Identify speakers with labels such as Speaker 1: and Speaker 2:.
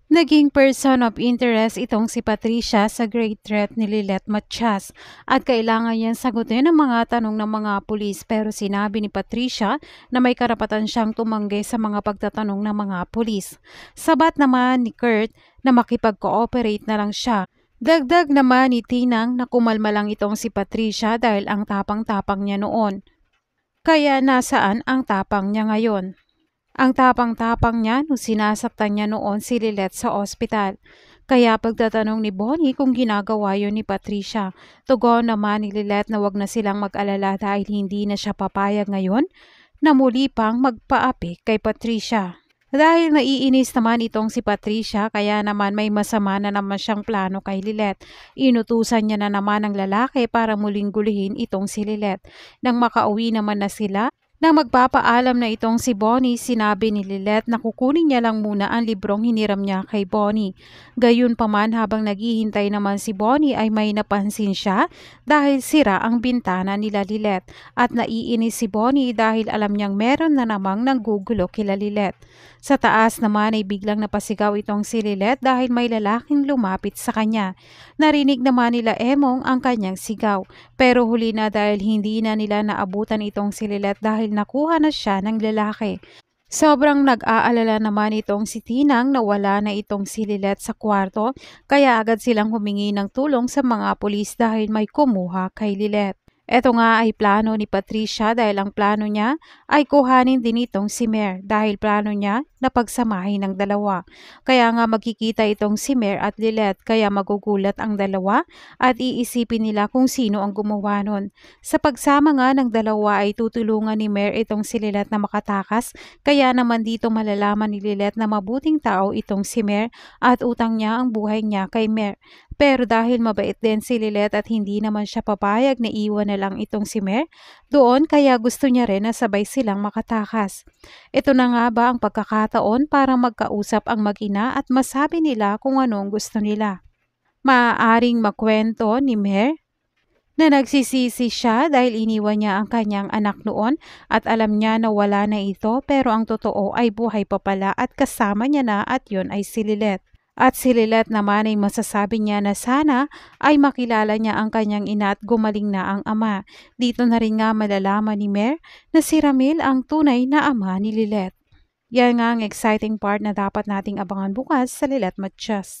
Speaker 1: Naging person of interest itong si Patricia sa great threat ni Lilet Matias at kailangan niyang sagutin ang mga tanong ng mga pulis, pero sinabi ni Patricia na may karapatan siyang tumanggi sa mga pagtatanong ng mga pulis. Sabat naman ni Kurt na makipag-cooperate na lang siya. Dagdag naman ni Tinang na kumalma lang itong si Patricia dahil ang tapang-tapang niya noon. Kaya nasaan ang tapang niya ngayon? Ang tapang-tapang niya nung sinasaktan niya noon si Lilet sa ospital. Kaya pagtatanong ni Bonnie kung ginagawa yon ni Patricia, tugon naman ni Lilet na wag na silang mag-alala dahil hindi na siya papayag ngayon na muli pang magpaapi kay Patricia. Dahil naiinis naman itong si Patricia, kaya naman may masama na naman siyang plano kay Lilet. Inutusan niya na naman ang lalaki para muling gulihin itong si Lilet. Nang makauwi naman na sila, nang magpapaalam na itong si Bonnie, sinabi ni Lilet na kukunin niya lang muna ang librong hiniram niya kay Bonnie. Gayunpaman, habang naghihintay naman si Bonnie ay may napansin siya dahil sira ang bintana nila Lilet at naiinis si Bonnie dahil alam niyang meron na namang nanggugulo kila Lilet. Sa taas naman ay biglang napasigaw itong si Lilet dahil may lalaking lumapit sa kanya. Narinig naman nila Emong ang kanyang sigaw, pero huli na dahil hindi na nila naabutan itong si Lilet dahil nakuha na siya ng lalaki. Sobrang nag-aalala naman itong si Tinang na wala na itong si Lilet sa kwarto, kaya agad silang humingi ng tulong sa mga pulis dahil may kumuha kay Lilet. Ito nga ay plano ni Patricia dahil ang plano niya ay kuhanin din itong si Mer dahil plano niya na pagsamahin ng dalawa. Kaya nga magkikita itong si Mer at Lilet, kaya magugulat ang dalawa at iisipin nila kung sino ang gumawa nun. Sa pagsama nga ng dalawa ay tutulungan ni Mer itong si Lilet na makatakas, kaya naman dito malalaman ni Lilet na mabuting tao itong si Mer at utang niya ang buhay niya kay Mer. Pero dahil mabait din si Lilet at hindi naman siya papayag na iwan na lang itong si Mer doon, kaya gusto niya rin na sabay silang makatakas. Ito na nga ba ang pagkakataon para magkausap ang mag-ina at masabi nila kung anong gusto nila. Maaaring makwento ni Mer na nagsisisi siya dahil iniwan niya ang kanyang anak noon at alam niya na wala na ito, pero ang totoo ay buhay pa pala at kasama niya na at yon ay si Lilet. At si Lilet naman ay masasabi niya na sana ay makilala niya ang kanyang ina at gumaling na ang ama. Dito na rin nga malalaman ni Mer na si Ramil ang tunay na ama ni Lilet. Yan nga ang exciting part na dapat nating abangan bukas sa Lilet Matias.